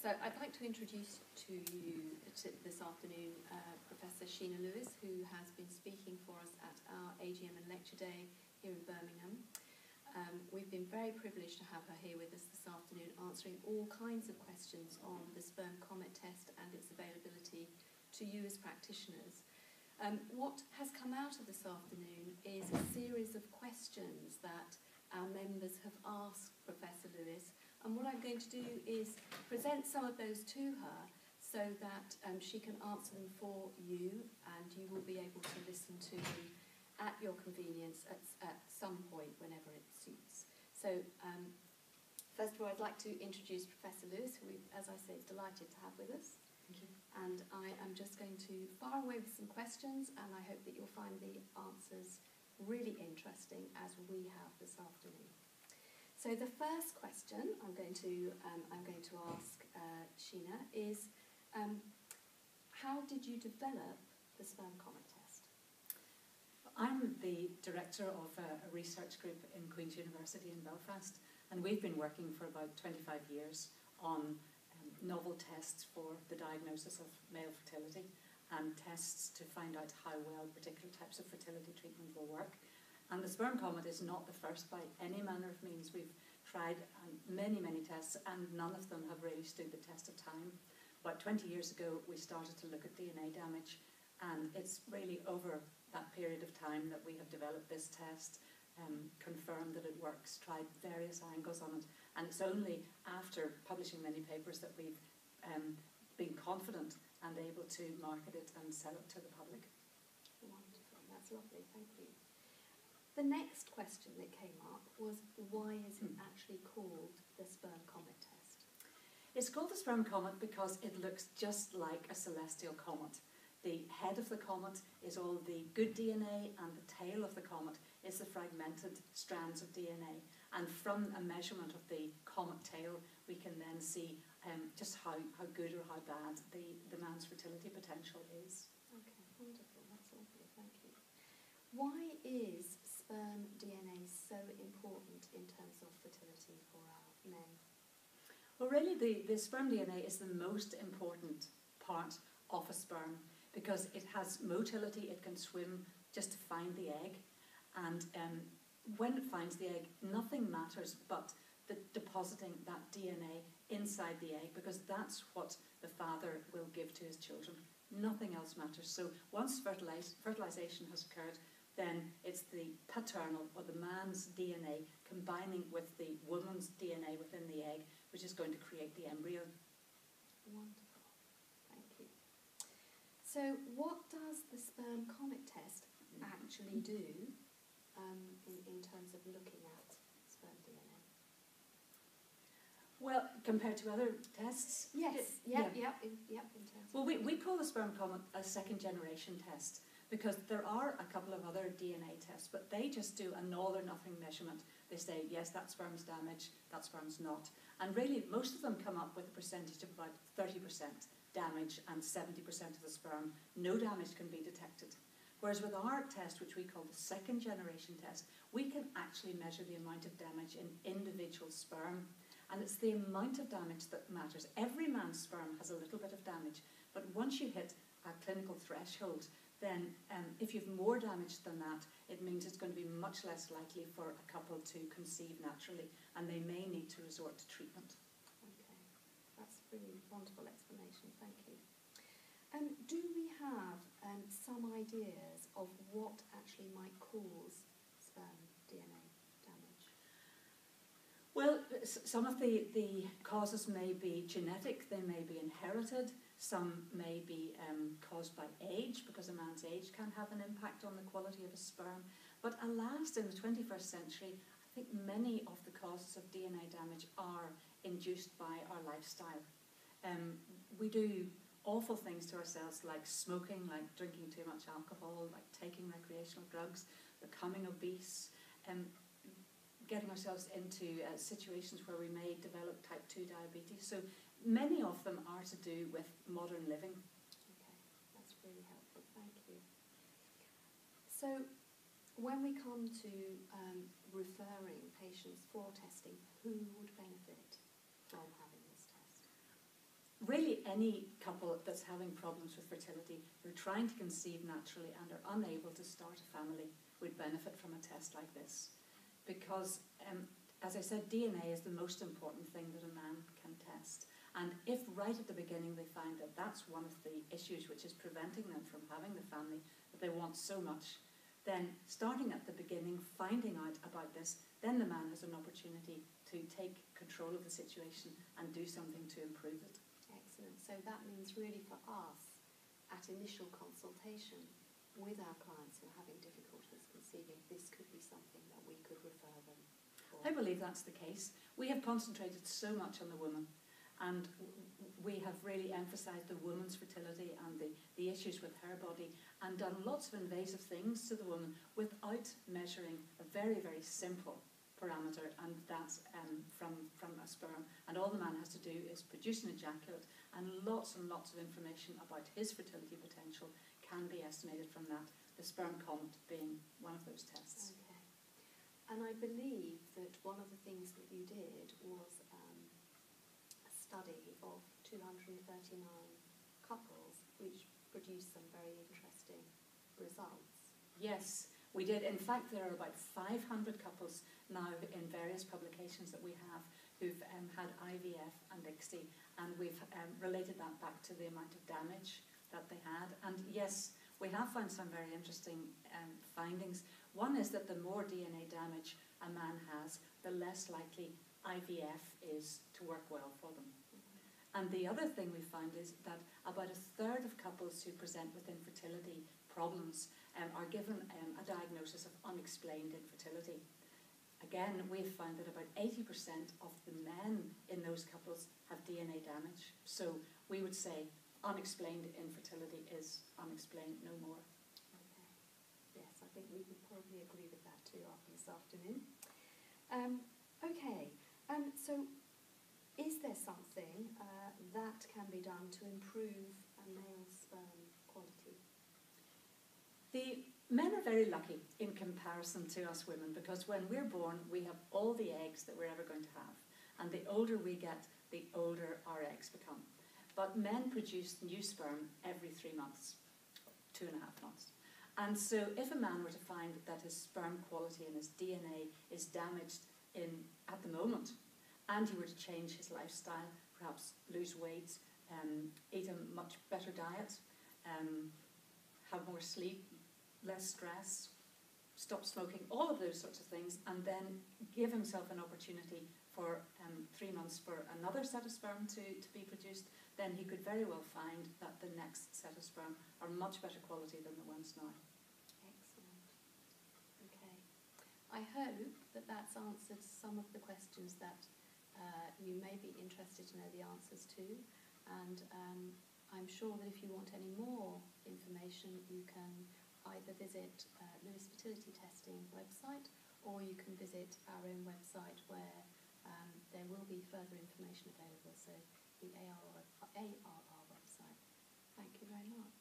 So I'd like to introduce to you this afternoon Professor Sheena Lewis, who has been speaking for us at our AGM and Lecture Day here in Birmingham. We've been very privileged to have her here with us this afternoon, answering all kinds of questions on the sperm comet test and its availability to you as practitioners. What has come out of this afternoon is a series of questions that our members have asked Professor Lewis, and what I'm going to do is present some of those to her so that she can answer them for you, and you will be able to listen to them at your convenience at some point whenever it suits. So first of all, I'd like to introduce Professor Lewis, who, as I say, is delighted to have with us. Thank you. And I am just going to fire away with some questions, and I hope that you'll find the answers really interesting, as we have this afternoon. So the first question I'm going to ask Sheena is, how did you develop the sperm comet test? I'm the director of a research group in Queen's University in Belfast, and we've been working for about 25 years on novel tests for the diagnosis of male fertility and tests to find out how well particular types of fertility treatment will work. And the sperm comet is not the first by any manner of means. We've tried many, many tests, and none of them have really stood the test of time. About 20 years ago, we started to look at DNA damage, and it's really over that period of time that we have developed this test, confirmed that it works, tried various angles on it, and it's only after publishing many papers that we've been confident and able to market it and sell it to the public. Wonderful, that's lovely, thank you. The next question that came up was, why is it actually called the sperm comet test? It's called the sperm comet because it looks just like a celestial comet. The head of the comet is all the good DNA, and the tail of the comet is the fragmented strands of DNA. And from a measurement of the comet tail, we can then see just how good or how bad the man's fertility potential is. Okay, wonderful, that's lovely, thank you. Why is sperm DNA so important in terms of fertility for our men? Well, really, the sperm DNA is the most important part of a sperm because it has motility. It can swim just to find the egg, and when it finds the egg, nothing matters but depositing that DNA inside the egg, because that's what the father will give to his children. Nothing else matters. So once fertilization has occurred, then it's the paternal, or the man's DNA, combining with the woman's DNA within the egg, which is going to create the embryo. Wonderful. Thank you. So what does the sperm comet test actually do in terms of looking at sperm DNA? Well, compared to other tests? Yes, in terms well, we call the sperm comet a second generation test, because there are a couple of other DNA tests, but they just do an all or nothing measurement. They say, yes, that sperm's damaged, that sperm's not. And really, most of them come up with a percentage of about 30% damage and 70% of the sperm. No damage can be detected. Whereas with our test, which we call the second generation test, we can actually measure the amount of damage in individual sperm. And it's the amount of damage that matters. Every man's sperm has a little bit of damage, but once you hit a clinical threshold, then if you've more damage than that, it means it's going to be much less likely for a couple to conceive naturally, and they may need to resort to treatment. Okay, that's a really wonderful explanation, thank you. Do we have some ideas of what actually might cause sperm DNA damage? Well, some of the causes may be genetic, they may be inherited. Some may be caused by age, because a man's age can have an impact on the quality of his sperm. But alas, in the 21st century, I think many of the causes of DNA damage are induced by our lifestyle. We do awful things to ourselves, like smoking, like drinking too much alcohol, like taking recreational drugs, becoming obese, getting ourselves into situations where we may develop type 2 diabetes. So many of them are to do with modern living. Okay, that's really helpful, thank you. So when we come to referring patients for testing, who would benefit from having this test? any couple that's having problems with fertility, who are trying to conceive naturally and are unable to start a family, would benefit from a test like this. Because, as I said, DNA is the most important thing that a man can test. And if right at the beginning they find that that's one of the issues which is preventing them from having the family that they want so much, then starting at the beginning, finding out about this, then the man has an opportunity to take control of the situation and do something to improve it. Excellent. So that means really for us, at initial consultation with our clients who are having difficulties conceiving, this could be something that we could refer them for. I believe that's the case. We have concentrated so much on the woman, and we have really emphasised the woman's fertility and the issues with her body, and done lots of invasive things to the woman without measuring a very, very simple parameter, and that's from a sperm. And all the man has to do is produce an ejaculate, and lots of information about his fertility potential can be estimated from that, the sperm count being one of those tests. Okay. And I believe that one of the things that you did was a study of 239 couples, which produced some very interesting results. Yes, we did. In fact, there are about 500 couples now in various publications that we have who've had IVF and ICSI, and we've related that back to the amount of damage that they had. And yes, we have found some very interesting findings. One is that the more DNA damage a man has, the less likely IVF is to work well for them. And the other thing we found is that about a third of couples who present with infertility problems are given a diagnosis of unexplained infertility. Again, we've found that about 80% of the men in those couples have DNA damage. So we would say unexplained infertility is unexplained no more. Okay. Yes, I think we would probably agree with that too after this afternoon. Okay. So is there something that can be done to improve a male sperm quality? The men are very lucky in comparison to us women, because when we're born, we have all the eggs that we're ever going to have. And the older we get, the older our eggs become. But men produce new sperm every 3 months, 2.5 months. And so if a man were to find that his sperm quality and his DNA is damaged at the moment, and he were to change his lifestyle, perhaps lose weight, eat a much better diet, have more sleep, less stress, stop smoking, all of those sorts of things, and then give himself an opportunity for 3 months for another set of sperm to be produced, then he could very well find that the next set of sperm are much better quality than the ones now. Excellent. Okay. I hope that that's answered some of the questions that you may be interested to know the answers to, and I'm sure that if you want any more information, you can either visit Lewis Fertility Testing website, or you can visit our own website where there will be further information available, so the ARR website. Thank you very much.